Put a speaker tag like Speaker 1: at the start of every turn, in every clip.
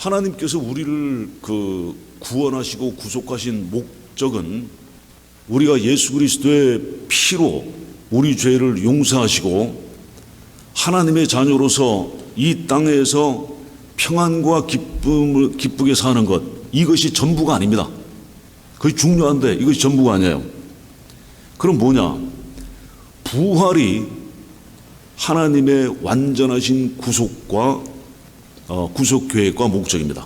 Speaker 1: 하나님께서 우리를 구원하시고 구속하신 목적은 우리가 예수 그리스도의 피로 우리 죄를 용서하시고 하나님의 자녀로서 이 땅에서 평안과 기쁘게 사는 것, 이것이 전부가 아닙니다. 그게 중요한데 이것이 전부가 아니에요. 그럼 뭐냐? 부활이 하나님의 완전하신 구속과 구속 계획과 목적입니다.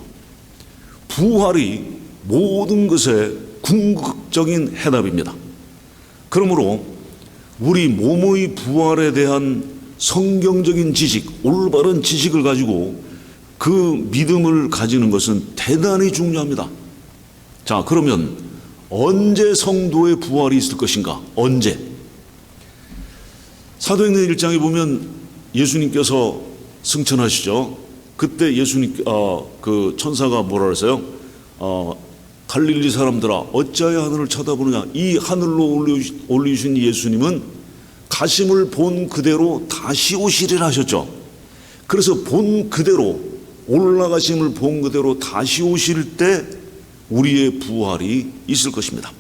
Speaker 1: 부활이 모든 것의 궁극적인 해답입니다. 그러므로 우리 모모의 부활에 대한 성경적인 지식, 올바른 지식을 가지고 그 믿음을 가지는 것은 대단히 중요합니다. 자, 그러면 언제 성도의 부활이 있을 것인가? 언제? 사도행전 1장에 보면 예수님께서 승천하시죠. 그때 예수님 그 천사가 뭐라 그랬어요? 갈릴리 사람들아 어찌하여 하늘을 쳐다보느냐. 이 하늘로 올리신 예수님은 가심을 본 그대로 다시 오시리라 하셨죠. 그래서 본 그대로, 올라가심을 본 그대로 다시 오실 때 우리의 부활이 있을 것입니다.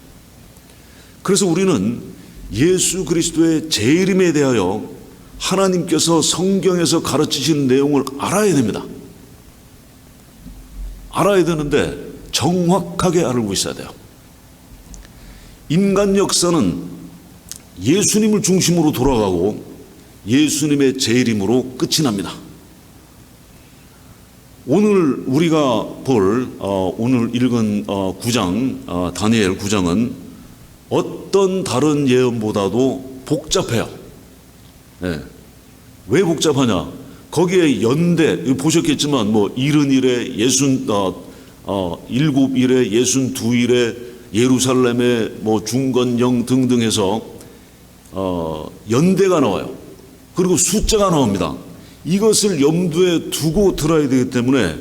Speaker 1: 그래서 우리는 예수 그리스도의 재림에 대하여 하나님께서 성경에서 가르치신 내용을 알아야 됩니다. 알아야 되는데 정확하게 알고 있어야 돼요. 인간 역사는 예수님을 중심으로 돌아가고 예수님의 재림으로 끝이 납니다. 오늘 우리가 오늘 읽은 9장, 다니엘 9장은 어떤 다른 예언보다도 복잡해요. 네. 왜 복잡하냐? 거기에 연대, 보셨겠지만, 70일에 7일에 62일에 예루살렘의 중건영 등등 해서, 연대가 나와요. 그리고 숫자가 나옵니다. 이것을 염두에 두고 들어야 되기 때문에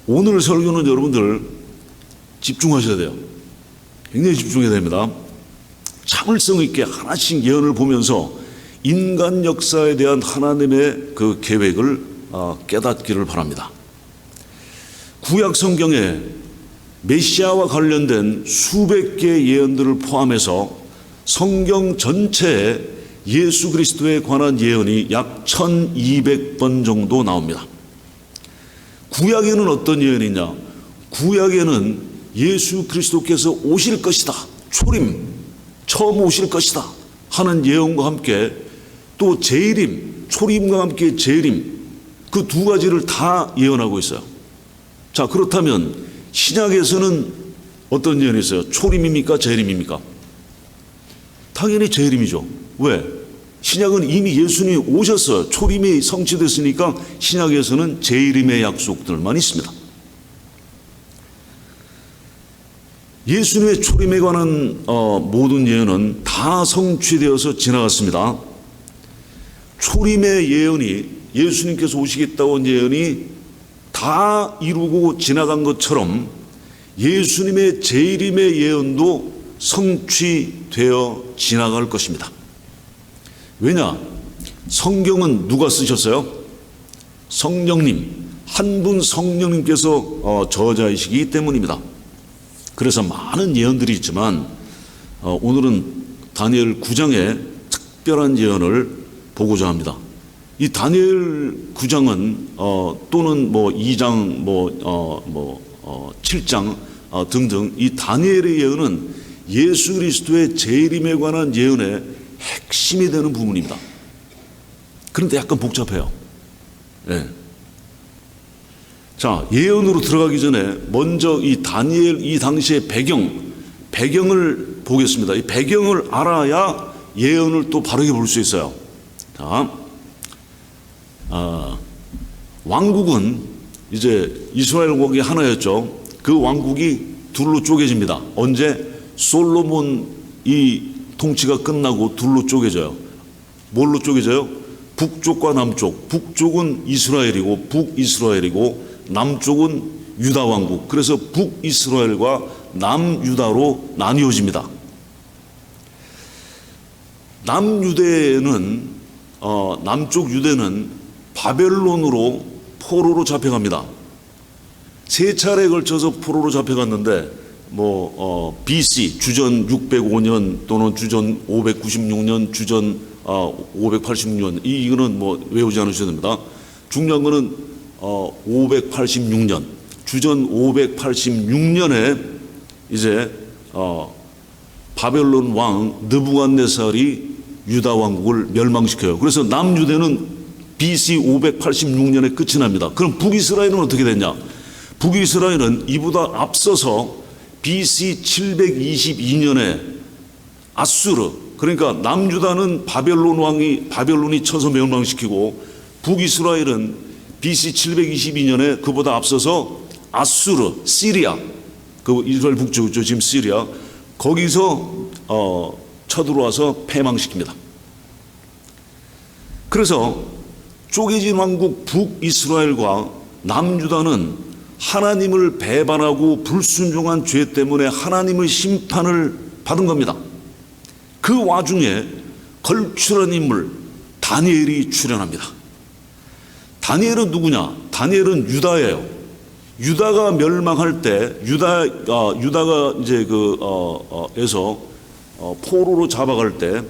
Speaker 1: 오늘 설교는 여러분들 집중하셔야 돼요. 굉장히 집중해야 됩니다. 참을성 있게 하나씩 예언을 보면서 인간 역사에 대한 하나님의 그 계획을 깨닫기를 바랍니다. 구약 성경에 메시아와 관련된 수백 개의 예언들을 포함해서 성경 전체에 예수 그리스도에 관한 예언이 약 1200번 정도 나옵니다. 구약에는 어떤 예언이냐? 구약에는 예수 그리스도께서 오실 것이다, 초림, 처음 오실 것이다 하는 예언과 함께 또 재림, 초림과 함께 재림, 그 두 가지를 다 예언하고 있어요. 자, 그렇다면 신약에서는 어떤 예언이 있어요? 초림입니까? 재림입니까? 당연히 재림이죠. 왜? 신약은 이미 예수님이 오셨어요. 초림이 성취됐으니까 신약에서는 재림의 약속들만 있습니다. 예수님의 초림에 관한 모든 예언은 다 성취되어서 지나갔습니다. 초림의 예언이, 예수님께서 오시겠다고 한 예언이 다 이루고 지나간 것처럼 예수님의 재림의 예언도 성취되어 지나갈 것입니다. 왜냐? 성경은 누가 쓰셨어요? 성령님, 한 분 성령님께서 저자이시기 때문입니다. 그래서 많은 예언들이 있지만 오늘은 다니엘 9장의 특별한 예언을 보고자 합니다. 이 다니엘 9장은 또는 2장, 7장 등등 이 다니엘의 예언은 예수 그리스도의 재림에 관한 예언의 핵심이 되는 부분입니다. 그런데 약간 복잡해요. 네. 자, 예언으로 들어가기 전에 먼저 이 다니엘 이 당시의 배경을 보겠습니다. 이 배경을 알아야 예언을 또 바르게 볼 수 있어요. 자, 왕국은 이제 이스라엘 왕국이 하나였죠. 그 왕국이 둘로 쪼개집니다. 언제? 솔로몬 이 통치가 끝나고 둘로 쪼개져요. 뭘로 쪼개져요? 북쪽과 남쪽. 북쪽은 이스라엘이고 북이스라엘이고 남쪽은 유다 왕국. 그래서 북이스라엘과 남유다로 나뉘어집니다. 남유대는 남쪽 유대는 바벨론으로 포로로 잡혀갑니다. 세 차례에 걸쳐서 포로로 잡혀갔는데 BC 주전 605년 또는 주전 596년, 주전 586년 이거는 외우지 않으셔도 됩니다. 중요한 거는 586년, 주전 586년에 이제 바벨론 왕 느부갓네살이 유다 왕국을 멸망시켜요. 그래서 남유대는 BC 586년에 끝이 납니다. 그럼 북이스라엘은 어떻게 됐냐? 북이스라엘은 이보다 앞서서 BC 722년에 아수르, 그러니까 남유다는 바벨론이 쳐서 멸망시키고, 북이스라엘은 BC 722년에 그보다 앞서서 아수르, 시리아, 그 이스라엘 북쪽이죠, 지금 시리아, 거기서 쳐들어와서 패망시킵니다. 그래서 쪼개진 왕국 북이스라엘과 남유다는 하나님을 배반하고 불순종한 죄 때문에 하나님의 심판을 받은 겁니다. 그 와중에 걸출한 인물 다니엘이 출연합니다. 다니엘은 누구냐? 다니엘은 유다예요. 유다가 멸망할 때 유다가 이제 에서 포로로 잡아갈 때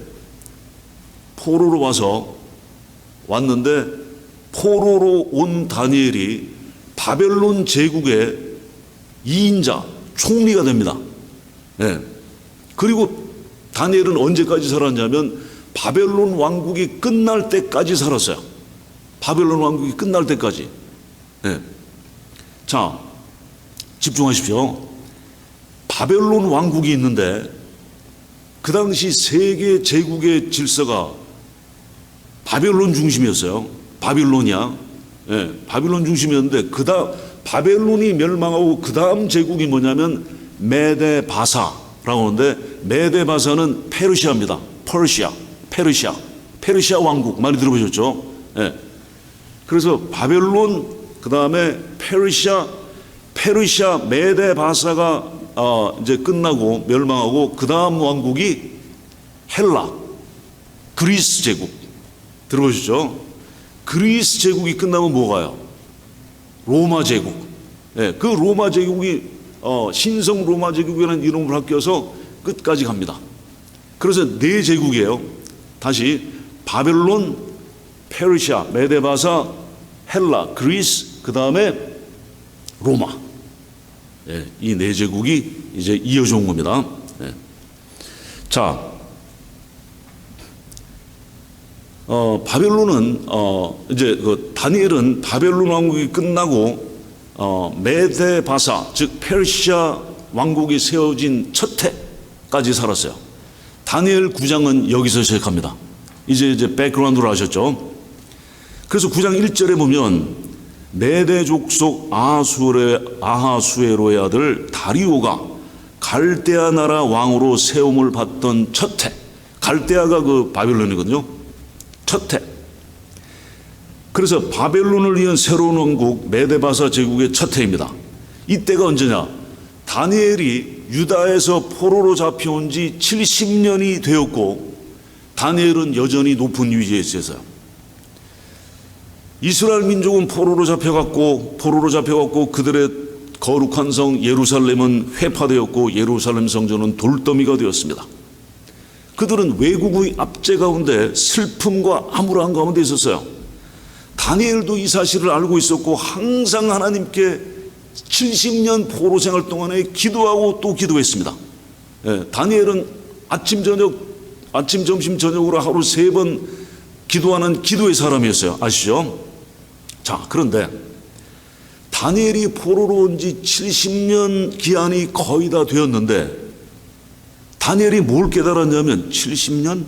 Speaker 1: 포로로 왔는데 포로로 온 다니엘이 바벨론 제국의 2인자 총리가 됩니다. 네. 그리고 다니엘은 언제까지 살았냐면 바벨론 왕국이 끝날 때까지 살았어요. 바벨론 왕국이 끝날 때까지. 네. 자, 집중하십시오. 바벨론 왕국이 있는데 그 당시 세계 제국의 질서가 바벨론 중심이었어요. 바빌로니아. 예, 바빌론 중심이었는데 바벨론이 멸망하고 그 다음 제국이 뭐냐면 메데바사라고 하는데, 메데바사는 페르시아입니다. 페르시아 왕국 많이 들어보셨죠? 예. 그래서 바벨론, 그 다음에 페르시아 메데바사가 이제 끝나고 멸망하고 그 다음 왕국이 헬라, 그리스 제국 들어보셨죠? 그리스 제국이 끝나면 뭐가요? 로마 제국. 예, 그 로마 제국이 신성 로마 제국이라는 이름을 바뀌어서 끝까지 갑니다. 그래서 네 제국이에요. 다시 바벨론, 페르시아, 메데바사, 헬라, 그리스, 그 다음에 로마. 예, 이 네 제국이 이제 이어져 온 겁니다. 예. 자, 바벨론은 이제 다니엘은 바벨론 왕국이 끝나고 메데바사, 즉 페르시아 왕국이 세워진 첫 해까지 살았어요. 다니엘 9장은 여기서 시작합니다. 이제 백그라운드를 아셨죠? 그래서 9장 1절에 보면 메데 족속 아하수에로의 아들 다리오가 갈대아 나라 왕으로 세움을 받던 첫 해. 갈대아가 그 바벨론이거든요. 첫 해. 그래서 바벨론을 이은 새로운 왕국 메데바사 제국의 첫 해입니다. 이때가 언제냐? 다니엘이 유다에서 포로로 잡혀온 지 70년이 되었고 다니엘은 여전히 높은 위치에 있어요. 이스라엘 민족은 포로로 잡혀갔고 그들의 거룩한 성 예루살렘은 회파되었고 예루살렘 성전은 돌더미가 되었습니다. 그들은 왜국의 압제 가운데 슬픔과 암울한 가운데 있었어요. 다니엘도 이 사실을 알고 있었고 항상 하나님께 70년 포로 생활 동안에 기도하고 또 기도했습니다. 예, 다니엘은 아침, 점심, 저녁으로 하루 3번 기도하는 기도의 사람이었어요. 아시죠? 자, 그런데 다니엘이 포로로 온 지 70년 기한이 거의 다 되었는데 다니엘이 뭘 깨달았냐면 70년?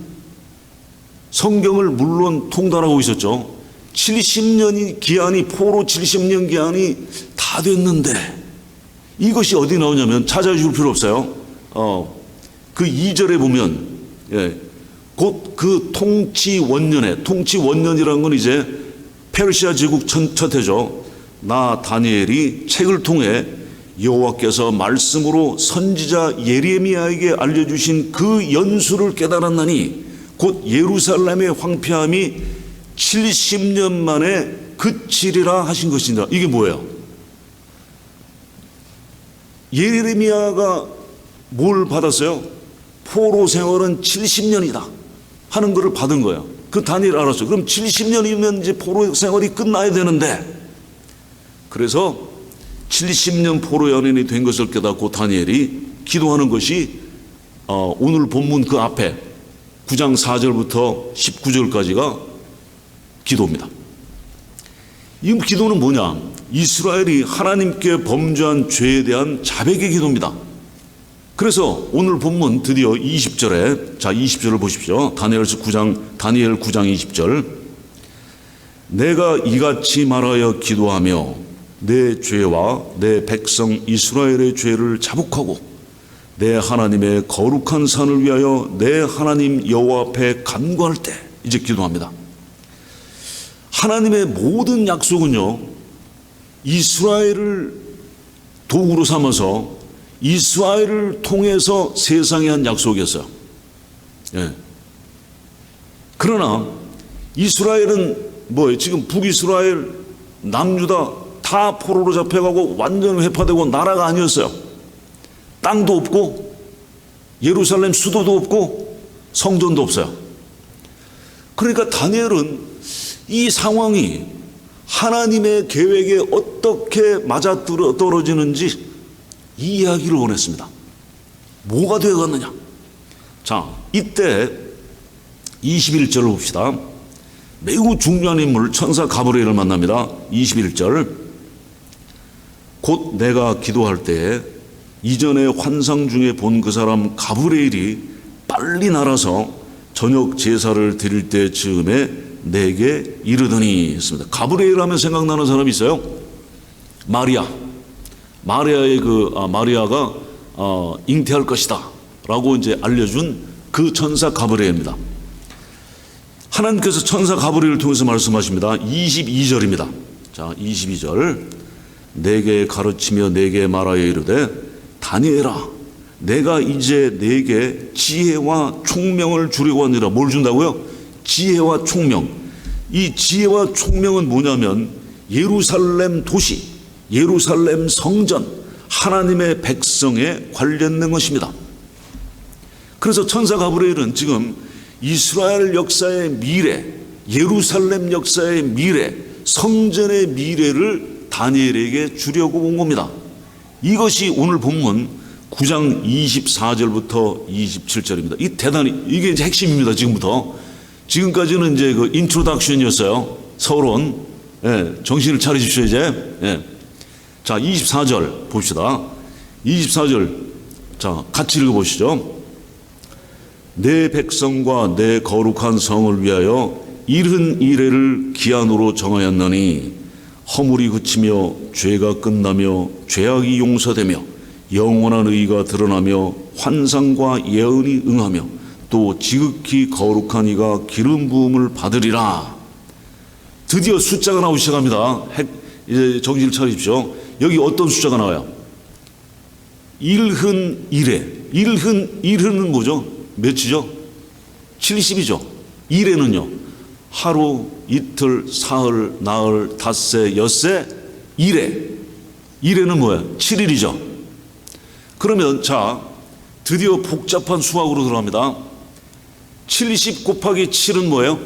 Speaker 1: 성경을 물론 통달하고 있었죠. 70년이 기한이 포로 70년 기한이 다 됐는데 이것이 어디 나오냐면 찾아줄 필요 없어요. 그 2절에 보면 곧 그 통치 원년이라는 건 이제 페르시아 제국 첫 해죠. 나 다니엘이 책을 통해 여호와께서 말씀으로 선지자 예레미야에게 알려주신 그 연수를 깨달았나니 곧 예루살렘의 황폐함이 70년 만에 그치리라 하신 것이다. 이게 뭐예요? 예레미야가 뭘 받았어요? 포로 생활은 70년이다 하는 것을 받은 거예요. 그 다니엘 알았어요. 그럼 70년이면 이제 포로 생활이 끝나야 되는데, 그래서 70년 포로 연인이 된 것을 깨닫고 다니엘이 기도하는 것이 오늘 본문 그 앞에 9장 4절부터 19절까지가 기도입니다. 이 기도는 뭐냐? 이스라엘이 하나님께 범죄한 죄에 대한 자백의 기도입니다. 그래서 오늘 본문 드디어 20절에, 자 20절을 보십시오. 다니엘 9장 20절. 내가 이같이 말하여 기도하며 내 죄와 내 백성 이스라엘의 죄를 자복하고 내 하나님의 거룩한 산을 위하여 내 하나님 여호와 앞에 간구할 때, 이제 기도합니다. 하나님의 모든 약속은요, 이스라엘을 도구로 삼아서 이스라엘을 통해서 세상에 한 약속이었어요. 예. 그러나 이스라엘은 뭐예요? 지금 북이스라엘, 남유다 다 포로로 잡혀가고 완전히 회파되고 나라가 아니었어요. 땅도 없고 예루살렘 수도도 없고 성전도 없어요. 그러니까 다니엘은 이 상황이 하나님의 계획에 어떻게 맞아떨어지는지 이 이야기를 원했습니다. 뭐가 되어갔느냐? 자, 이때 21절을 봅시다. 매우 중요한 인물 천사 가브리엘을 만납니다. 21절. 곧 내가 기도할 때에 이전에 환상 중에 본 그 사람 가브리엘이 빨리 날아서 저녁 제사를 드릴 때 즈음에 내게 이르더니 했습니다. 가브리엘 하면 생각나는 사람이 있어요? 마리아가 잉태할 것이다 라고 이제 알려준 그 천사 가브리엘입니다. 하나님께서 천사 가브리엘을 통해서 말씀하십니다. 22절입니다. 자, 22절. 내게 가르치며 내게 말하여 이르되 다니엘아, 내가 이제 내게 지혜와 총명을 주려고 하니라. 뭘 준다고요? 지혜와 총명. 이 지혜와 총명은 뭐냐면 예루살렘 도시, 예루살렘 성전, 하나님의 백성에 관련된 것입니다. 그래서 천사 가브리엘은 지금 이스라엘 역사의 미래, 예루살렘 역사의 미래, 성전의 미래를 다니엘에게 주려고 온 겁니다. 이것이 오늘 본문 9장 24절부터 27절입니다. 이게 이제 핵심입니다. 지금까지는 이제 그 인트로덕션이었어요. 서론. 예, 정신을 차리십시오, 이제. 예. 자, 24절 봅시다. 24절. 자, 같이 읽어보시죠. 내 백성과 내 거룩한 성을 위하여 이른 이래를 기한으로 정하였느니 허물이 그치며 죄가 끝나며 죄악이 용서되며 영원한 의가 드러나며 환상과 예언이 응하며 또 지극히 거룩한 이가 기름 부음을 받으리라. 드디어 숫자가 나오기 시작합니다. 이제 정신을 차리십시오. 여기 어떤 숫자가 나와요? 일흔 이래. 일흔은 뭐죠? 몇이죠? 70이죠. 이래는요, 하루, 이틀, 사흘, 나흘, 닷새, 엿새, 이래는 뭐예요? 7일이죠. 그러면 자, 드디어 복잡한 수학으로 들어갑니다. 70 곱하기 7은 뭐예요?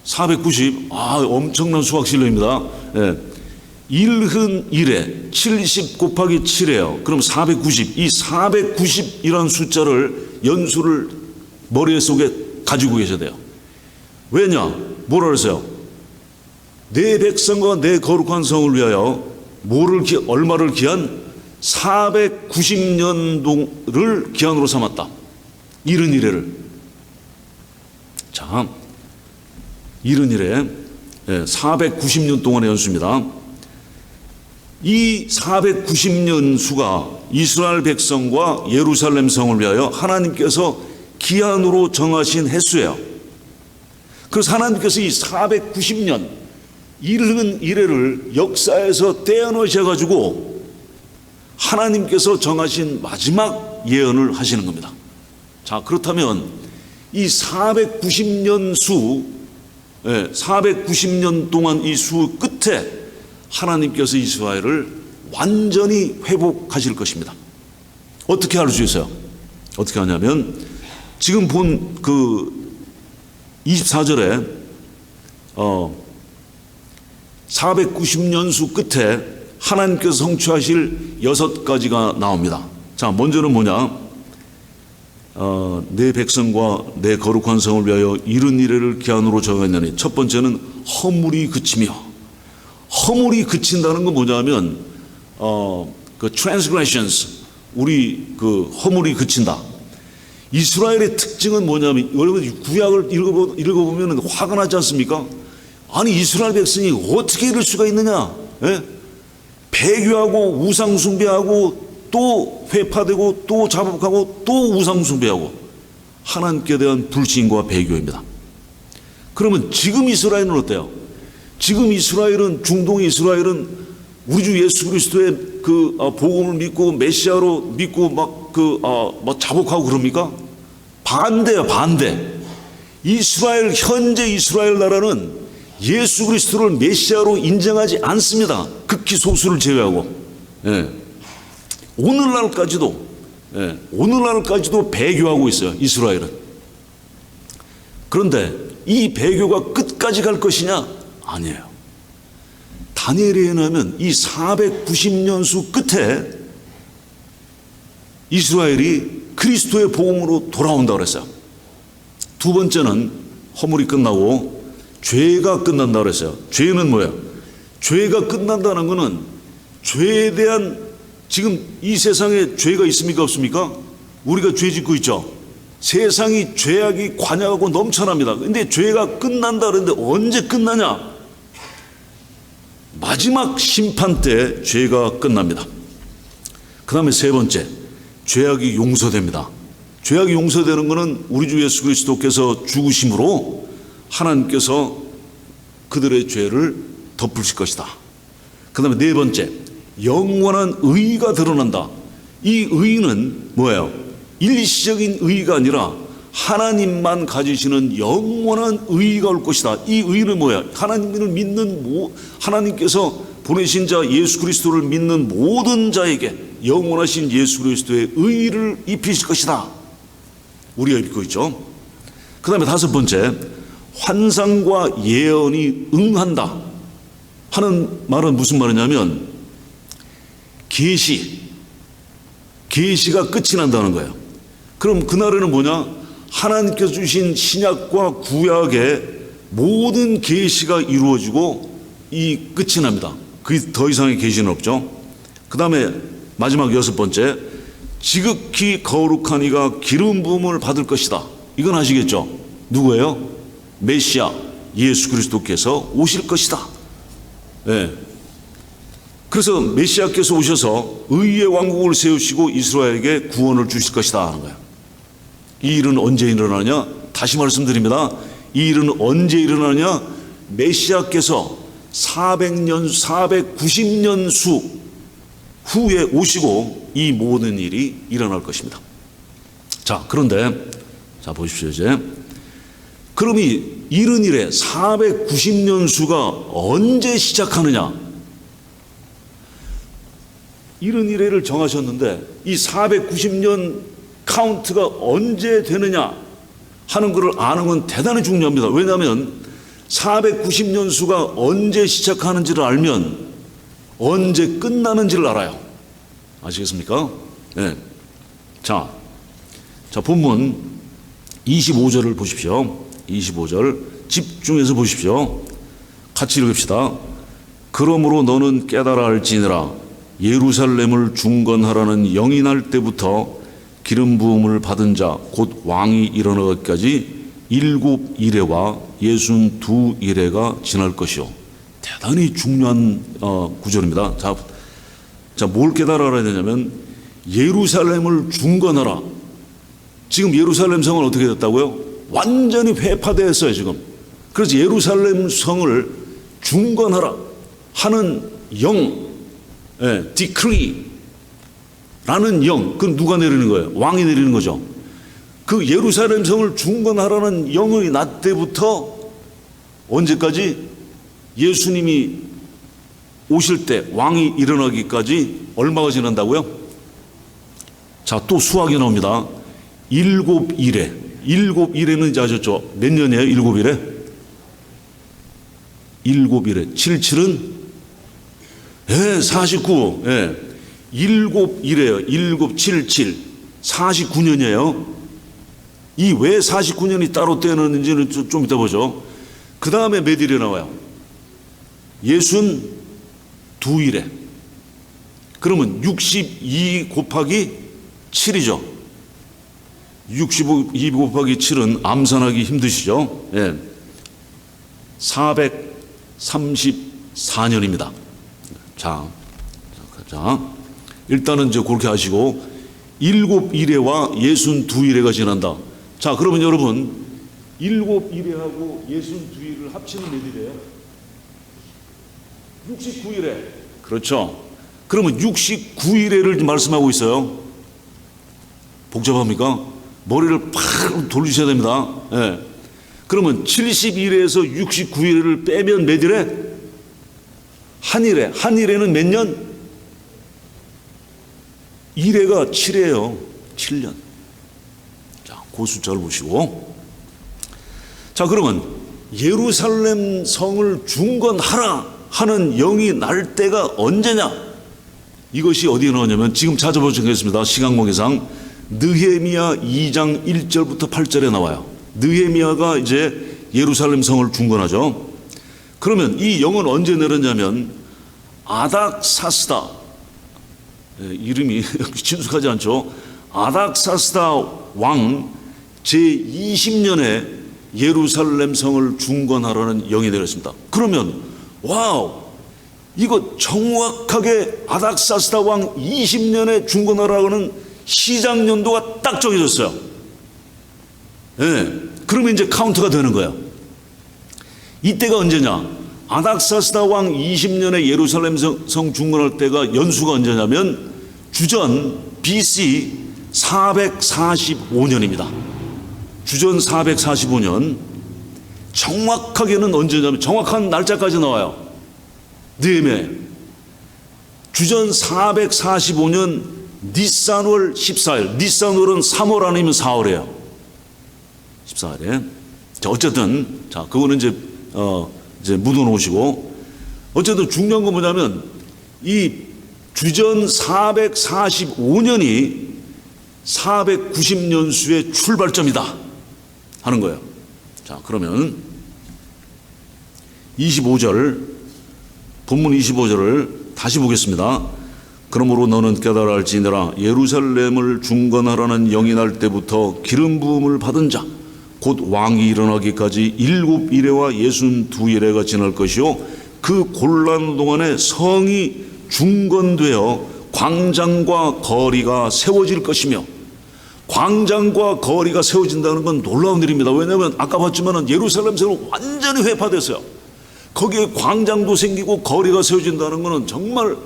Speaker 1: 490. 엄청난 수학 실력입니다. 예. 일흔 일에 70 곱하기 7이에요. 그럼 490. 이 490이라는 숫자를 연수를 머릿속에 가지고 계셔야 돼요. 왜냐? 뭐라 그랬어요? 내 백성과 내 거룩한 성을 위하여 얼마를 기한? 490년도를 기한으로 삼았다. 일흔 일에를. 자, 일흔 일에 490년 동안의 연수입니다. 이 490년 수가 이스라엘 백성과 예루살렘 성을 위하여 하나님께서 기한으로 정하신 횟수예요. 그래서 하나님께서 이 490년 일흔 이래를 역사에서 떼어놓으셔가지고 하나님께서 정하신 마지막 예언을 하시는 겁니다. 자, 그렇다면 이 490년 490년 동안 이 수 끝에 하나님께서 이스라엘을 완전히 회복하실 것입니다. 어떻게 할 수 있어요? 어떻게 하냐면 지금 본 그 24절에 490년수 끝에 하나님께서 성취하실 6가지가 나옵니다. 자, 먼저는 뭐냐? 내 백성과 내 거룩한 성을 위하여 이른 이래를 기한으로 정했느니, 첫 번째는 허물이 그치며, 허물이 그친다는 건 뭐냐면 그 transgressions, 우리 그 허물이 그친다. 이스라엘의 특징은 뭐냐면, 여러분 구약을 읽어보면 화가 나지 않습니까? 아니 이스라엘 백성이 어떻게 이럴 수가 있느냐? 예? 배교하고 우상 숭배하고 또 회파되고 또 자복하고 또 우상 숭배하고, 하나님께 대한 불신과 배교입니다. 그러면 지금 이스라엘은 어때요? 지금 이스라엘은, 중동의 이스라엘은 우리 주 예수 그리스도의 그 복음을 믿고 메시아로 믿고 막 자복하고 그럽니까? 반대요, 반대. 이스라엘, 현재 이스라엘 나라는 예수 그리스도를 메시아로 인정하지 않습니다. 극히 소수를 제외하고. 예. 오늘날까지도 배교하고 있어요, 이스라엘은. 그런데 이 배교가 끝까지 갈 것이냐? 아니에요. 다니엘에 의하면 이 490년수 끝에 이스라엘이 그리스도의 복음으로 돌아온다고 그랬어요. 두 번째는 허물이 끝나고 죄가 끝난다고 그랬어요. 죄는 뭐예요? 죄가 끝난다는 것은 죄에 대한, 지금 이 세상에 죄가 있습니까 없습니까? 우리가 죄 짓고 있죠. 세상이 죄악이 관여하고 넘쳐납니다. 근데 죄가 끝난다 그러는데 언제 끝나냐? 마지막 심판 때 죄가 끝납니다. 그 다음에 세 번째, 죄악이 용서됩니다. 죄악이 용서되는 것은 우리 주 예수 그리스도께서 죽으심으로 하나님께서 그들의 죄를 덮으실 것이다. 그 다음에 네 번째, 영원한 의가 드러난다. 이 의는 뭐예요? 일시적인 의가 아니라 하나님만 가지시는 영원한 의가 올 것이다. 이 의는 뭐야? 하나님을 믿는, 하나님께서 보내신 자 예수 그리스도를 믿는 모든 자에게 영원하신 예수 그리스도의 의를 입히실 것이다. 우리가 읽고 있죠. 그 다음에 다섯 번째, 환상과 예언이 응한다 하는 말은 무슨 말이냐면, 계시가 끝이 난다는 거예요. 그럼 그날에는 뭐냐? 하나님께서 주신 신약과 구약의 모든 계시가 이루어지고 이 끝이 납니다. 그 더 이상의 계시는 없죠. 그 다음에 마지막 여섯 번째, 지극히 거룩한 이가 기름 부음을 받을 것이다. 이건 아시겠죠? 누구예요? 메시아 예수 그리스도께서 오실 것이다. 네. 그래서 메시아께서 오셔서 의의 왕국을 세우시고 이스라엘에게 구원을 주실 것이다 하는 거예요. 이 일은 언제 일어나냐? 다시 말씀드립니다. 이 일은 언제 일어나냐? 메시아께서 490년 수 후에 오시고 이 모든 일이 일어날 것입니다. 자, 그런데 자 보십시오. 이제 그럼 이 이른 일에 490년 수가 언제 시작하느냐? 이른 일회를 정하셨는데 이 490년 카운트가 언제 되느냐 하는 것을 아는 건 대단히 중요합니다. 왜냐하면 490년 수가 언제 시작하는지를 알면 언제 끝나는지를 알아요. 아시겠습니까? 네. 자, 본문 25절을 보십시오. 25절 집중해서 보십시오. 같이 읽읍시다. 그러므로 너는 깨달아 알지니라. 예루살렘을 중건하라는 영이 날 때부터 기름 부음을 받은 자 곧 왕이 일어나기까지 7이레와 62이레가 지날 것이요. 대단히 중요한 구절입니다. 자, 뭘 깨달아 알아야 되냐면 예루살렘을 중건하라. 지금 예루살렘 성은 어떻게 됐다고요? 완전히 회파되었어요 지금. 그래서 예루살렘 성을 중건하라 하는 영, decree 라는 영, 그건 누가 내리는 거예요? 왕이 내리는 거죠. 그 예루살렘 성을 중건하라는 영의 낮 때부터 언제까지? 예수님이 오실 때 왕이 일어나기까지 얼마가 지난다고요? 자, 또 수학이 나옵니다. 7일에. 7일에는 이제 아셨죠? 몇 년이에요? 7일에? 7일에. 77은? 예, 49. 예. 7일에요. 777. 49년이에요. 이 왜 49년이 따로 떼어놨는지는 좀 이따 보죠. 그 다음에 몇 일에 나와요? 62일에. 그러면 62 곱하기 7이죠. 62 곱하기 7은 암산하기 힘드시죠? 예. 434년입니다. 자, 일단은 이제 그렇게 하시고 7일에와 62일에가 지난다. 자, 그러면 여러분 7일에하고 62일을 합치면 몇 일이에요? 69일에. 그렇죠. 그러면 69일에를 말씀하고 있어요. 복잡합니까? 머리를 팍 돌리셔야 됩니다. 예. 그러면 70일에서 69일을 빼면 몇 일에? 한일에. 한일에는 몇 년? 일에가 7이에요. 7년. 자, 그 숫자를 보시고. 자, 그러면 예루살렘 성을 중건하라 하는 영이 날 때가 언제냐? 이것이 어디에 나오냐면 지금 찾아보시겠습니다. 시간관계상 느헤미야 2장 1절부터 8절에 나와요. 느헤미야가 이제 예루살렘 성을 중건하죠. 그러면 이 영은 언제 내렸냐면 아닥사스다, 이름이 친숙하지 않죠. 아닥사스다 왕 제20년에 예루살렘 성을 중건하라는 영이 내렸습니다. 그러면 와우, 이거 정확하게 아닥사스다 왕 20년에 중건하라는 시작 연도가 딱 정해졌어요. 예. 그러면 이제 카운트가 되는 거예요. 이때가 언제냐? 아닥사스다 왕 20년에 예루살렘 성 중건할 때가 연수가 언제냐면 주전 BC 445년입니다. 주전 445년. 정확하게는 언제냐면 정확한 날짜까지 나와요. 느헤미야. 주전 445년 니산월 14일. 니산월은 3월 아니면 4월이에요. 14일에. 자, 어쨌든, 자, 그거는 이제 묻어 놓으시고. 어쨌든 중요한 건 뭐냐면, 이 주전 445년이 490년수의 출발점이다 하는 거예요. 자, 그러면 25절, 본문 25절을 다시 보겠습니다. 그러므로 너는 깨달아 알지니라. 예루살렘을 중건하라는 영이 날 때부터 기름 부음을 받은 자 곧 왕이 일어나기까지 7일에와 62일에가 지날 것이요 그 곤란 동안에 성이 중건되어 광장과 거리가 세워질 것이며. 광장과 거리가 세워진다는 건 놀라운 일입니다. 왜냐하면 아까 봤지만 예루살렘 성은 완전히 회파됐어요. 거기에 광장도 생기고 거리가 세워진다는 것은 정말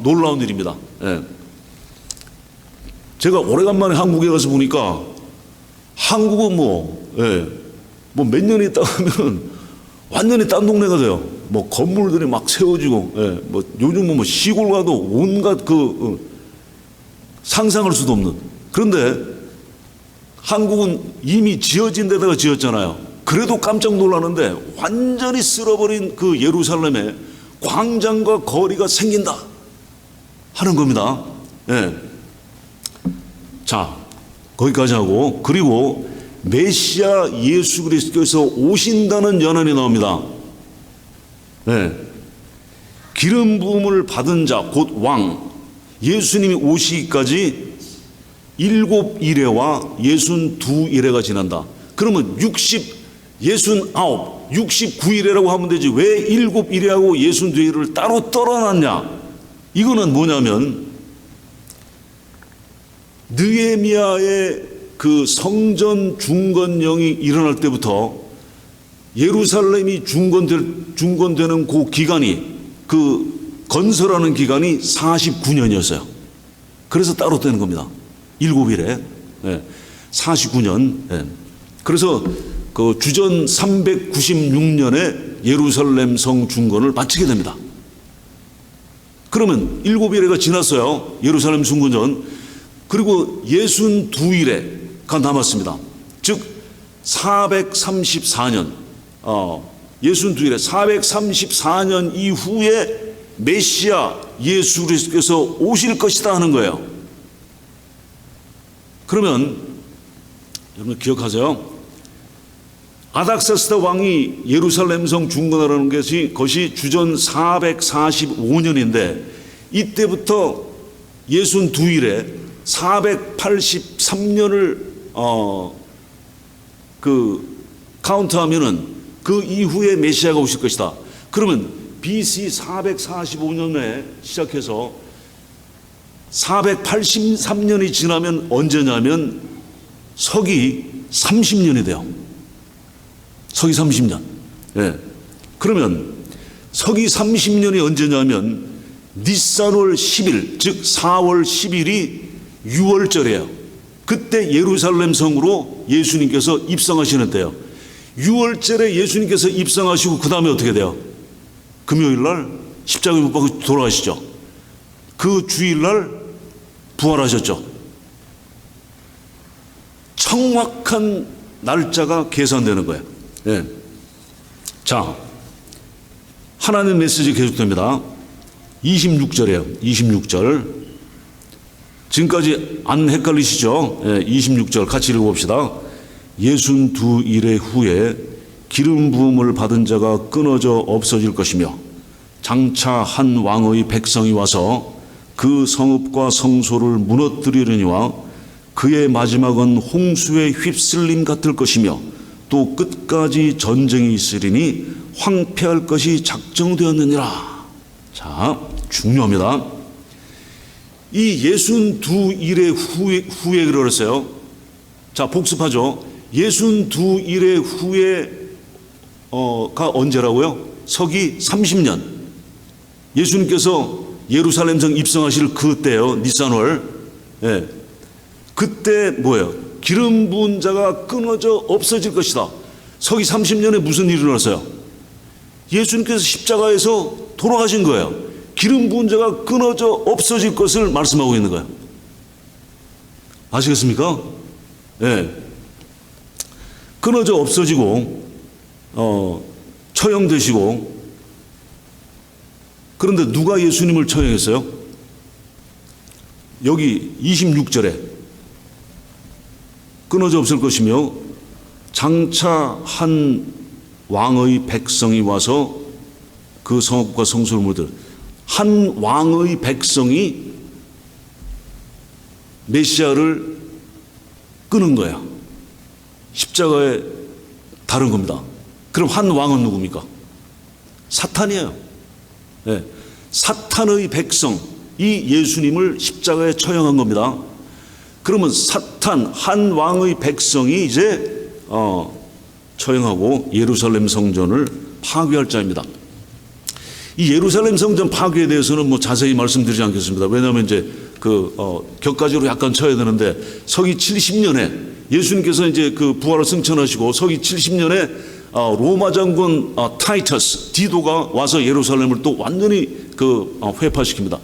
Speaker 1: 놀라운 일입니다. 예. 제가 오래간만에 한국에 가서 보니까 한국은 몇 년이 있다 하면 완전히 딴 동네가 돼요. 뭐 건물들이 막 세워지고, 예. 뭐 요즘은 뭐 시골 가도 온갖 상상할 수도 없는. 그런데 한국은 이미 지어진 데다가 지었잖아요. 그래도 깜짝 놀라는데 완전히 쓸어버린 그 예루살렘에 광장과 거리가 생긴다 하는 겁니다. 예. 자, 거기까지 하고, 그리고 메시아 예수 그리스도께서 오신다는 연언이 나옵니다. 예. 기름 부음을 받은 자 곧 왕, 예수님이 오시기까지 7일에와 62일에가 지난다. 그러면 69일이라고 하면 되지 왜 7일하고 62일을 따로 떨어놨냐? 이거는 뭐냐면 느헤미야의 그 성전 중건령이 일어날 때부터 예루살렘이 중건되는 그 기간이, 그 건설하는 기간이 49년이었어요. 그래서 따로 떼는 겁니다. 7일에. 예. 49년. 예. 그래서 그 주전 396년에 예루살렘 성 중건을 마치게 됩니다. 그러면 7일에가 지났어요. 예루살렘 순교전. 그리고 62일에가 남았습니다. 즉 434년 62일에 434년 이후에 메시아 예수 그리스도께서 오실 것이다 하는 거예요. 그러면 여러분 기억하세요. 아닥사스다 왕이 예루살렘 성 중건하라는 것이 주전 445년인데 이때부터 62일에 483년을 카운트하면은 그 이후에 메시아가 오실 것이다. 그러면 BC 445년에 시작해서 483년이 지나면 언제냐면 서기 30년이 돼요. 서기 30년. 예. 그러면 서기 30년이 언제냐면 니산월 10일, 즉 4월 10일이 6월절이에요. 그때 예루살렘 성으로 예수님께서 입성하시는 때요. 6월절에 예수님께서 입성하시고 그 다음에 어떻게 돼요? 금요일날 십자가에 못 박혀 돌아가시죠. 그 주일날 부활하셨죠. 정확한 날짜가 계산되는 거예요. 예. 자, 하나님 메시지 계속됩니다. 26절이에요. 26절. 지금까지 안 헷갈리시죠? 예, 26절 같이 읽어봅시다. 62일의 후에 기름 부음을 받은 자가 끊어져 없어질 것이며 장차 한 왕의 백성이 와서 그 성읍과 성소를 무너뜨리려니와 그의 마지막은 홍수의 휩쓸림 같을 것이며 또 끝까지 전쟁이 있으리니 황폐할 것이 작정되었느니라. 자, 중요합니다. 이 62일의 후에 그랬어요. 자, 복습하죠. 62일의 후에가 언제라고요? 서기 30년. 예수님께서 예루살렘 성 입성하실 그때요. 니산월. 예. 그때 뭐예요? 기름 부은 자가 끊어져 없어질 것이다. 서기 30년에 무슨 일이 일어났어요? 예수님께서 십자가에서 돌아가신 거예요. 기름 부은 자가 끊어져 없어질 것을 말씀하고 있는 거예요. 아시겠습니까? 예. 끊어져 없어지고 처형되시고. 그런데 누가 예수님을 처형했어요? 여기 26절에 끊어져 없을 것이며 장차 한 왕의 백성이 와서 그 성읍과 성소를 무너뜨려. 한 왕의 백성이 메시아를 끄는 거야. 십자가에 다른 겁니다. 그럼 한 왕은 누굽니까? 사탄이에요. 네. 사탄의 백성이 예수님을 십자가에 처형한 겁니다. 그러면 사탄 한 왕의 백성이 이제 처형하고 예루살렘 성전을 파괴할 자입니다. 이 예루살렘 성전 파괴에 대해서는 뭐 자세히 말씀드리지 않겠습니다. 왜냐하면 이제 격가지로 약간 쳐야 되는데 서기 70년에 예수님께서 이제 그 부활을 승천하시고 서기 70년에 로마 장군 타이터스 디도가 와서 예루살렘을 또 완전히 회파시킵니다.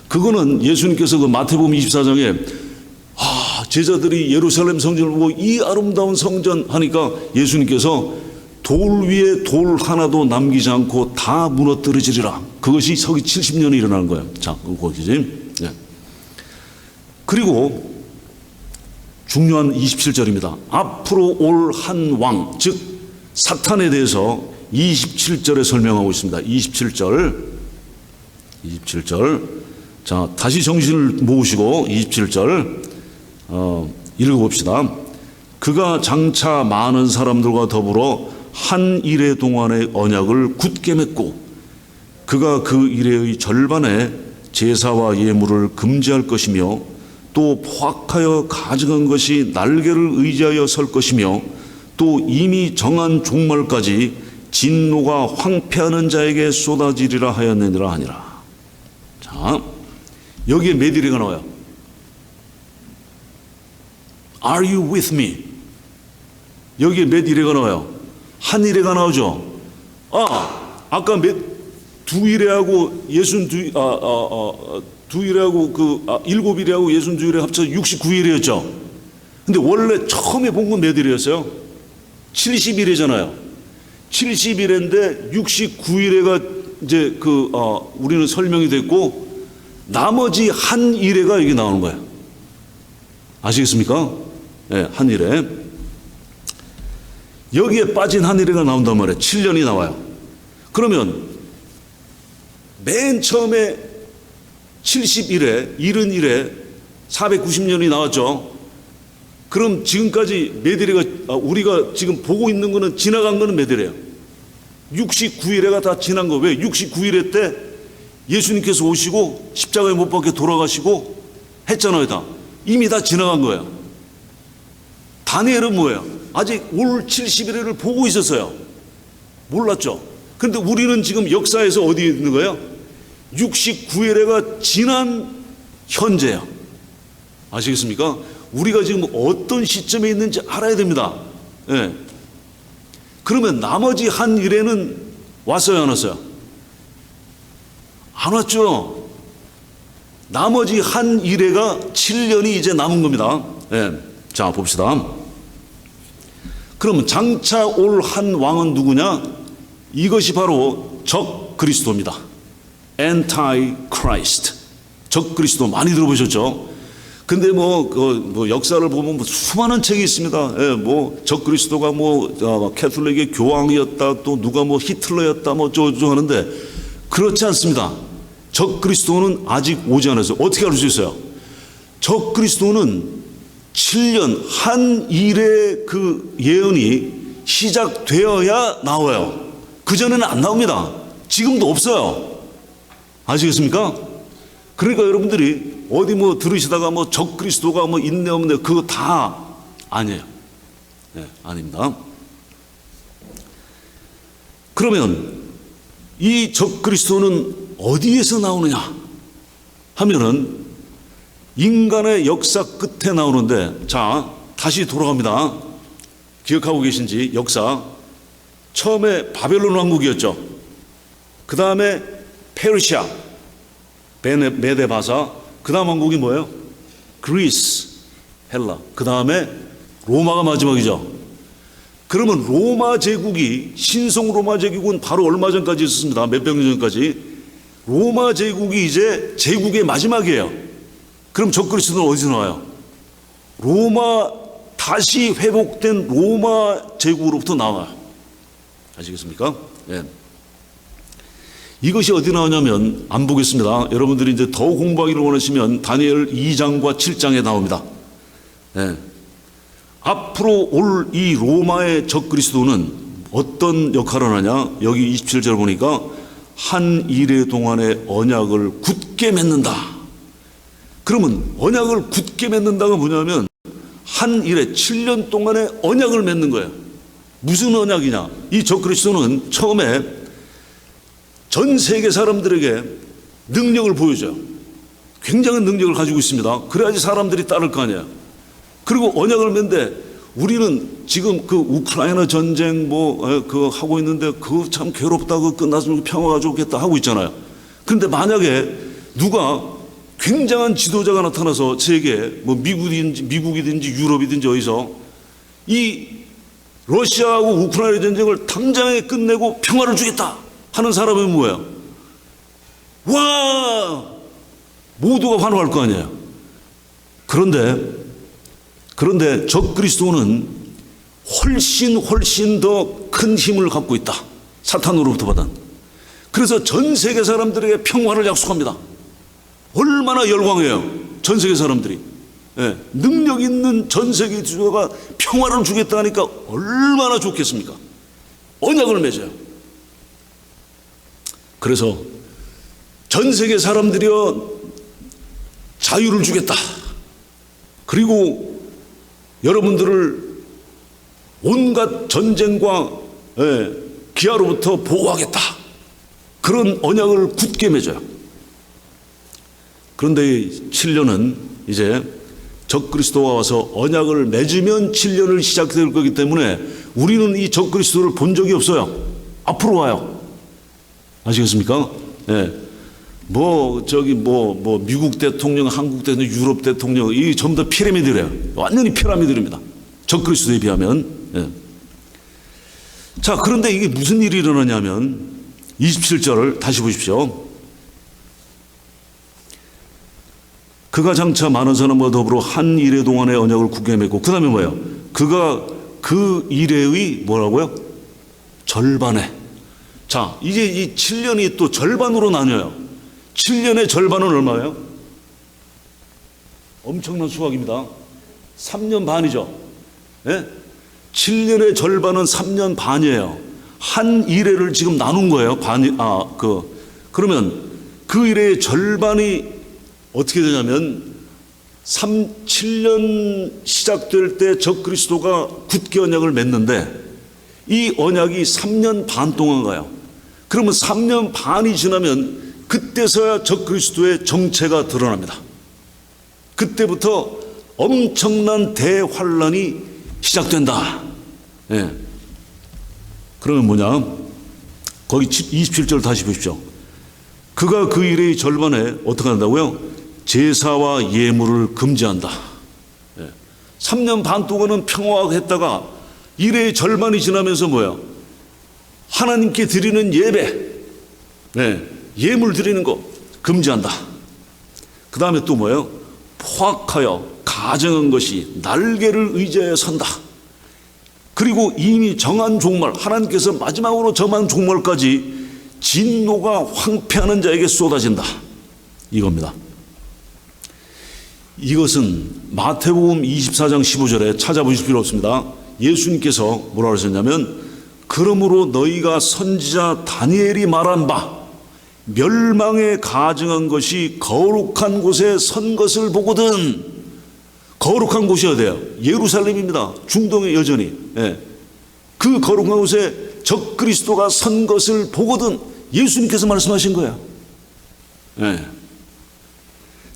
Speaker 1: 그거는 예수님께서 그 마태복음 24장에 제자들이 예루살렘 성전을 보고 이 아름다운 성전 하니까 예수님께서 돌 위에 돌 하나도 남기지 않고 다 무너뜨려지리라. 그것이 서기 70년에 일어나는 거예요. 자, 거기지. 네. 그리고 중요한 27절입니다. 앞으로 올 한 왕, 즉 사탄에 대해서 27절에 설명하고 있습니다. 27절. 자, 다시 정신을 모으시고 27절 읽어봅시다. 그가 장차 많은 사람들과 더불어 한 일의 동안의 언약을 굳게 맺고 그가 그 일의 절반에 제사와 예물을 금지할 것이며 또 포악하여 가증한 것이 날개를 의지하여 설 것이며 또 이미 정한 종말까지 진노가 황폐하는 자에게 쏟아지리라 하였느니라 하니라. 자, 여기에 몇 일이가 나와요? Are you with me? 여기에 몇 일회가 나와요? 한 일회가 나오죠. 아까 두일에하고 두일에하고 일곱 일에하고 62일에 합쳐서 69일이었죠. 근데 원래 처음에 본 건 몇 일이었어요? 70일이잖아요. 70일인데 69일에가 이제 우리는 설명이 됐고, 나머지 한 일회가 여기 나오는 거예요. 아시겠습니까? 네, 한 일회. 여기에 빠진 한 일회가 나온단 말이에요. 7년이 나와요. 그러면 맨 처음에 71회, 71회, 490년이 나왔죠. 그럼 지금까지 몇 일회가, 우리가 지금 보고 있는 거는 지나간 거는 몇 일회예요? 69일회가 다 지난 거. 왜? 69일회 때 예수님께서 오시고 십자가에 못 박혀 돌아가시고 했잖아요. 다 이미 다 지나간 거예요. 다니엘은 뭐예요? 아직 올 71회를 보고 있었어요. 몰랐죠. 그런데 우리는 지금 역사에서 어디에 있는 거예요? 69일회가 지난 현재야. 아시겠습니까? 우리가 지금 어떤 시점에 있는지 알아야 됩니다. 예. 그러면 나머지 한 일회는 왔어요, 안 왔어요? 안 왔죠. 나머지 한 일회가 7년이 이제 남은 겁니다. 예. 자, 봅시다. 그러면 장차 올 한 왕은 누구냐? 이것이 바로 적 그리스도입니다. Antichrist. 적 그리스도 많이 들어보셨죠? 근데 역사를 보면 수많은 책이 있습니다. 예, 적 그리스도가 캐톨릭의 교황이었다, 또 누가 히틀러였다, 어쩌고 하는데, 그렇지 않습니다. 적 그리스도는 아직 오지 않았어요. 어떻게 알 수 있어요? 적 그리스도는 7년 한 일의 그 예언이 시작되어야 나와요. 그전에는 안 나옵니다. 지금도 없어요. 아시겠습니까? 그러니까 여러분들이 어디 들으시다가 적 그리스도가 있네 없네, 그거 다 아니에요. 네, 아닙니다. 그러면 이 적 그리스도는 어디에서 나오느냐 하면은 인간의 역사 끝에 나오는데, 자, 다시 돌아갑니다. 기억하고 계신지 역사. 처음에 바벨론 왕국이었죠. 그 다음에 페르시아, 메데바사, 그 다음 왕국이 뭐예요? 그리스, 헬라. 그 다음에 로마가 마지막이죠. 그러면 로마 제국이, 신성 로마 제국은 바로 얼마 전까지 있었습니다. 몇백 년 전까지. 로마 제국이 이제 제국의 마지막이에요. 그럼 적 그리스도는 어디서 나와요? 로마, 다시 회복된 로마 제국으로부터 나와요. 아시겠습니까? 예. 이것이 어디 나오냐면, 안 보겠습니다. 여러분들이 이제 더 공부하기를 원하시면 다니엘 2장과 7장에 나옵니다. 예. 앞으로 올 이 로마의 적 그리스도는 어떤 역할을 하냐? 여기 27절 보니까 한 일해 동안의 언약을 굳게 맺는다. 그러면 언약을 굳게 맺는다가 뭐냐면 한 일해 7년 동안의 언약을 맺는 거예요. 무슨 언약이냐? 이 적 그리스도는 처음에 전 세계 사람들에게 능력을 보여줘요. 굉장한 능력을 가지고 있습니다. 그래야지 사람들이 따를 거 아니에요. 그리고 언약을 맺는데, 우리는 지금 그 우크라이나 전쟁 하고 있는데 그거 참 괴롭다, 그거 끝났으면 평화가 좋겠다 하고 있잖아요. 그런데 만약에 누가 굉장한 지도자가 나타나서 세계, 미국이든지 유럽이든지 어디서 이 러시아하고 우크라이나 전쟁을 당장에 끝내고 평화를 주겠다 하는 사람은 뭐예요? 와! 모두가 환호할 거 아니에요. 그런데 적 그리스도는 훨씬 더 큰 힘을 갖고 있다. 사탄으로부터 받은. 그래서 전 세계 사람들에게 평화를 약속합니다. 얼마나 열광해요, 전 세계 사람들이. 예, 능력 있는 전 세계 지도자가 평화를 주겠다 하니까 얼마나 좋겠습니까? 언약을 맺어요. 그래서 전 세계 사람들이여 자유를 주겠다. 그리고 여러분들을 온갖 전쟁과 기아로부터 보호하겠다. 그런 언약을 굳게 맺어요. 그런데 7년은 이제 적 그리스도가 와서 언약을 맺으면 7년을 시작될 거기 때문에 우리는 이 적 그리스도를 본 적이 없어요. 앞으로 와요. 아시겠습니까? 예. 미국 대통령, 한국 대통령, 유럽 대통령, 이 전부 다 피라미드래요. 완전히 피라미드입니다. 적그리스도에 비하면. 예. 자, 그런데 이게 무슨 일이 일어나냐면 27절을 다시 보십시오. 그가 장차 많은 사람과 더불어 한 이레 동안의 언약을 굳게 맺고, 그 다음에 뭐예요? 그가 그 이레의 뭐라고요? 절반에. 자, 이제 이 7년이 또 절반으로 나뉘어요. 7년의 절반은 얼마예요? 엄청난 수학입니다. 3년 반이죠. 예? 7년의 절반은 3년 반이에요. 한 이레를 지금 나눈 거예요. 그러면 그 이레의 절반이 어떻게 되냐면 7년 시작될 때 적그리스도가 굳게 언약을 맺는데 이 언약이 3년 반 동안 가요. 그러면 3년 반이 지나면 그때서야 적그리스도의 정체가 드러납니다. 그때부터 엄청난 대환란이 시작된다. 예. 그러면 뭐냐? 거기 27절 다시 보십시오. 그가 그 일의 절반에 어떻게 한다고요? 제사와 예물을 금지한다. 예. 3년 반 동안은 평화했다가 일의 절반이 지나면서 뭐야? 하나님께 드리는 예배, 네, 예물 드리는 거 금지한다. 그 다음에 또 뭐예요? 포악하여 가정한 것이 날개를 의지하여 선다. 그리고 이미 정한 종말, 하나님께서 마지막으로 정한 종말까지 진노가 황폐하는 자에게 쏟아진다. 이겁니다. 이것은 마태복음 24장 15절에 찾아보실 필요 없습니다. 예수님께서 뭐라고 하셨냐면, 그러므로 너희가 선지자 다니엘이 말한 바 멸망에 가증한 것이 거룩한 곳에 선 것을 보거든. 거룩한 곳이 어디예요? 예루살렘입니다. 중동에 여전히. 예. 그 거룩한 곳에 적그리스도가 선 것을 보거든. 예수님께서 말씀하신 거예요. 예.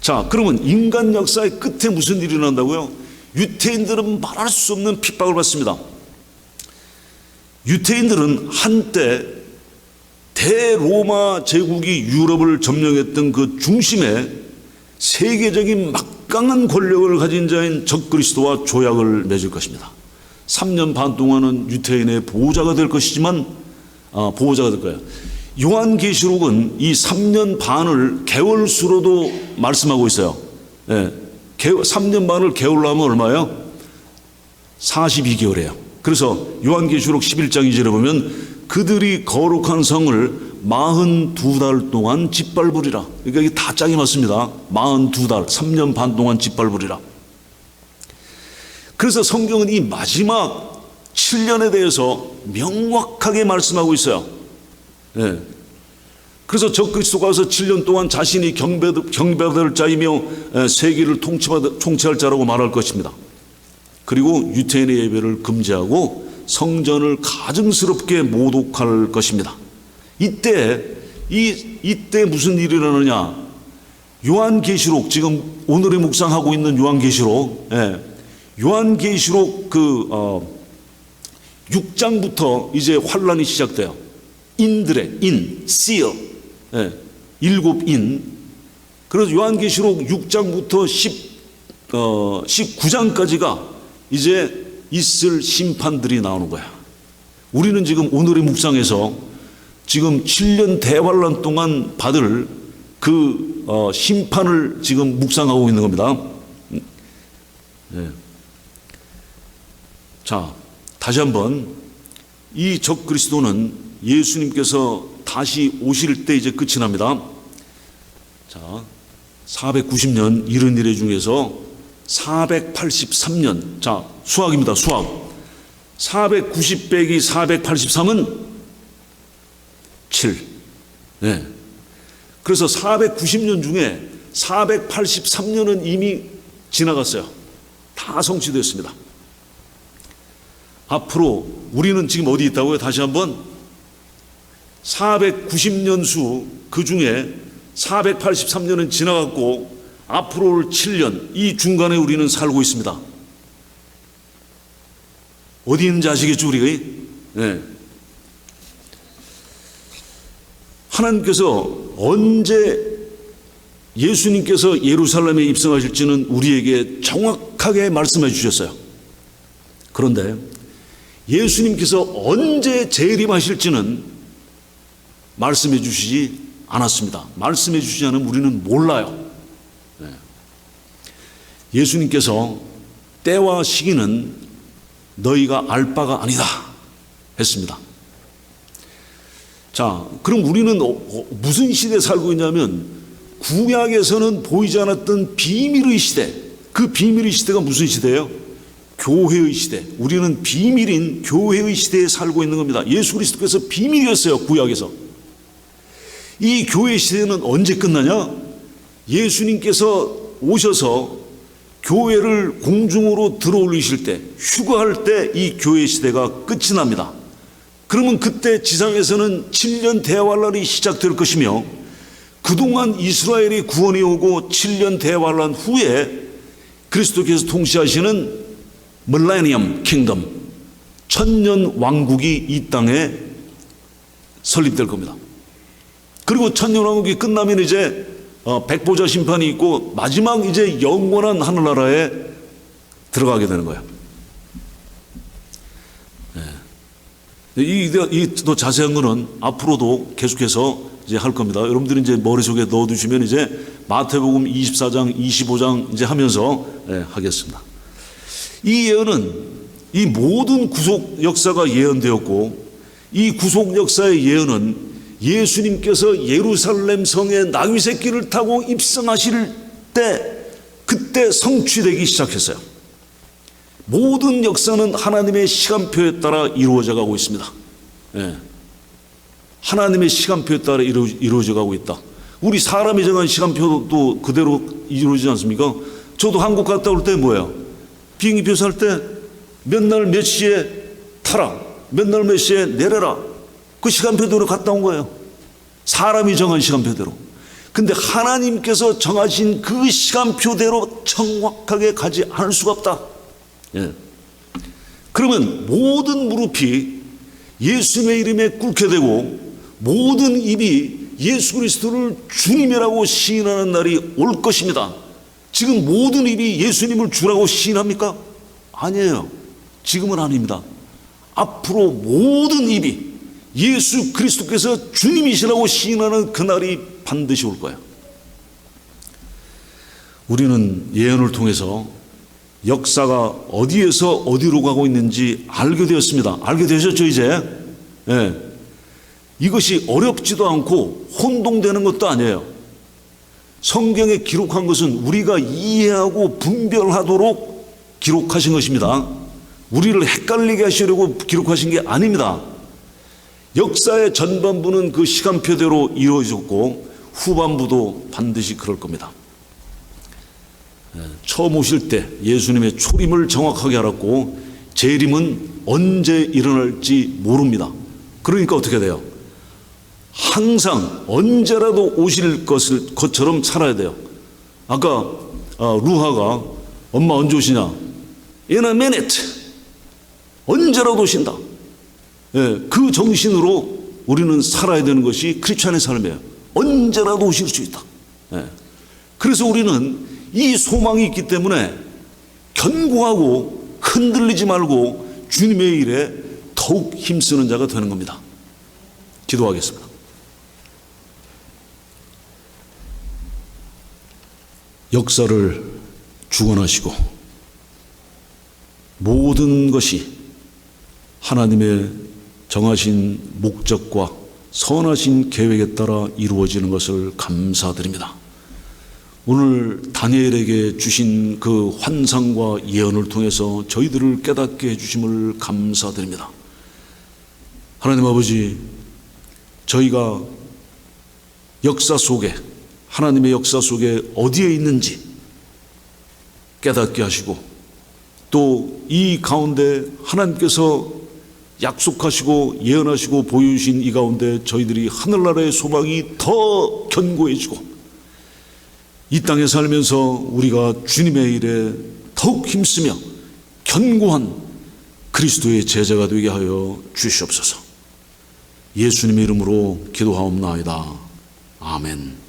Speaker 1: 자, 그러면 인간 역사의 끝에 무슨 일이 일어난다고요? 유태인들은 말할 수 없는 핍박을 받습니다. 유태인들은 한때 대로마 제국이 유럽을 점령했던 그 중심에 세계적인 막강한 권력을 가진 자인 적그리스도와 조약을 맺을 것입니다. 3년 반 동안은 유태인의 보호자가 될 것이지만, 보호자가 될 거예요. 요한계시록은 이 3년 반을 개월수로도 말씀하고 있어요. 예. 3년 반을 개월로 하면 얼마예요? 42개월이에요. 그래서 요한계시록 11장 2절에 보면 그들이 거룩한 성을 42달 동안 짓밟으리라. 그러니까 이게 다 짝이 맞습니다. 42달, 3년 반 동안 짓밟으리라. 그래서 성경은 이 마지막 7년에 대해서 명확하게 말씀하고 있어요. 예. 그래서 적그리스도가 와서 7년 동안 자신이 경배받을 자이며 세계를 통치할 자라고 말할 것입니다. 그리고 유태인의 예배를 금지하고 성전을 가증스럽게 모독할 것입니다. 이때 무슨 일이 일어나느냐? 요한계시록, 지금 오늘의 묵상하고 있는 요한계시록, 요한계시록 6장부터 이제 환란이 시작돼요. 인들의 seal, 일곱 인. 그래서 요한계시록 6장부터 19장까지가 이제 있을 심판들이 나오는 거야. 우리는 지금 오늘의 묵상에서 지금 7년 대환란 동안 받을 그 심판을 지금 묵상하고 있는 겁니다. 네. 자, 다시 한번 이 적그리스도는 예수님께서 다시 오실 때 이제 끝이 납니다. 자, 490년 이른 이래 중에서 483년. 자, 수학입니다. 수학. 490 빼기 483은 7. 네. 그래서 490년 중에 483년은 이미 지나갔어요. 다 성취됐습니다. 앞으로 우리는 지금 어디 있다고요? 다시 한번 490년 수 그 중에 483년은 지나갔고 앞으로 올 7년, 이 중간에 우리는 살고 있습니다. 어디 있는지 아시겠죠, 우리가? 네. 하나님께서 언제 예수님께서 예루살렘에 입성하실지는 우리에게 정확하게 말씀해 주셨어요. 그런데 예수님께서 언제 재림하실지는 말씀해 주시지 않았습니다. 말씀해 주시지 않으면 우리는 몰라요. 예수님께서 때와 시기는 너희가 알 바가 아니다 했습니다. 자, 그럼 우리는 무슨 시대에 살고 있냐면 구약에서는 보이지 않았던 비밀의 시대, 그 비밀의 시대가 무슨 시대예요? 교회의 시대. 우리는 비밀인 교회의 시대에 살고 있는 겁니다. 예수 그리스도께서 비밀이었어요, 구약에서. 이 교회 시대는 언제 끝나냐? 예수님께서 오셔서 교회를 공중으로 들어올리실 때, 휴거할 때 이 교회 시대가 끝이 납니다. 그러면 그때 지상에서는 7년 대환란이 시작될 것이며, 그동안 이스라엘이 구원이 오고 7년 대환란 후에 그리스도께서 통치하시는 밀레니엄 킹덤, 천년 왕국이 이 땅에 설립될 겁니다. 그리고 천년 왕국이 끝나면 이제 백보자 심판이 있고 마지막 이제 영원한 하늘나라에 들어가게 되는 거예요. 이 더 자세한 거는 앞으로도 계속해서 이제 할 겁니다. 여러분들이 이제 머릿속에 넣어두시면 이제 마태복음 24장, 25장 이제 하면서 하겠습니다. 이 예언은 이 모든 구속 역사가 예언되었고, 이 구속 역사의 예언은 예수님께서 예루살렘 성에 나귀 새끼를 타고 입성하실 때 그때 성취되기 시작했어요. 모든 역사는 하나님의 시간표에 따라 이루어져 가고 있습니다. 하나님의 시간표에 따라 이루어져 가고 있다. 우리 사람이 정한 시간표도 그대로 이루어지지 않습니까? 저도 한국 갔다 올 때 뭐예요? 비행기표 살 때 몇 날 몇 시에 타라, 몇 날 몇 시에 내려라, 그 시간표대로 갔다 온 거예요. 사람이 정한 시간표대로. 근데 하나님께서 정하신 그 시간표대로 정확하게 가지 않을 수가 없다. 그러면 모든 무릎이 예수님의 이름에 꿇게 되고 모든 입이 예수 그리스도를 주님이라고 시인하는 날이 올 것입니다. 지금 모든 입이 예수님을 주라고 시인합니까? 아니에요. 지금은 아닙니다. 앞으로 모든 입이 예수 그리스도께서 주님이시라고 시인하는 그날이 반드시 올 거예요. 우리는 예언을 통해서 역사가 어디에서 어디로 가고 있는지 알게 되었습니다. 알게 되셨죠, 이제? 이것이 어렵지도 않고 혼동되는 것도 아니에요. 성경에 기록한 것은 우리가 이해하고 분별하도록 기록하신 것입니다. 우리를 헷갈리게 하시려고 기록하신 게 아닙니다. 역사의 전반부는 그 시간표대로 이루어졌고 후반부도 반드시 그럴 겁니다. 처음 오실 때 예수님의 초림을 정확하게 알았고 재림은 언제 일어날지 모릅니다. 그러니까 어떻게 돼요? 항상 언제라도 오실 것처럼 살아야 돼요. 아까 루하가 엄마 언제 오시냐? In a minute. 언제라도 오신다. 그 정신으로 우리는 살아야 되는 것이 크리스찬의 삶이에요. 언제라도 오실 수 있다. 그래서 우리는 이 소망이 있기 때문에 견고하고 흔들리지 말고 주님의 일에 더욱 힘쓰는 자가 되는 겁니다. 기도하겠습니다. 역사를 주관하시고 모든 것이 하나님의 정하신 목적과 선하신 계획에 따라 이루어지는 것을 감사드립니다. 오늘 다니엘에게 주신 그 환상과 예언을 통해서 저희들을 깨닫게 해주심을 감사드립니다. 하나님 아버지, 저희가 역사 속에, 하나님의 역사 속에 어디에 있는지 깨닫게 하시고 또 이 가운데 하나님께서 약속하시고 예언하시고 보여주신 이 가운데 저희들이 하늘나라의 소망이 더 견고해지고 이 땅에 살면서 우리가 주님의 일에 더욱 힘쓰며 견고한 그리스도의 제자가 되게 하여 주시옵소서. 예수님의 이름으로 기도하옵나이다. 아멘.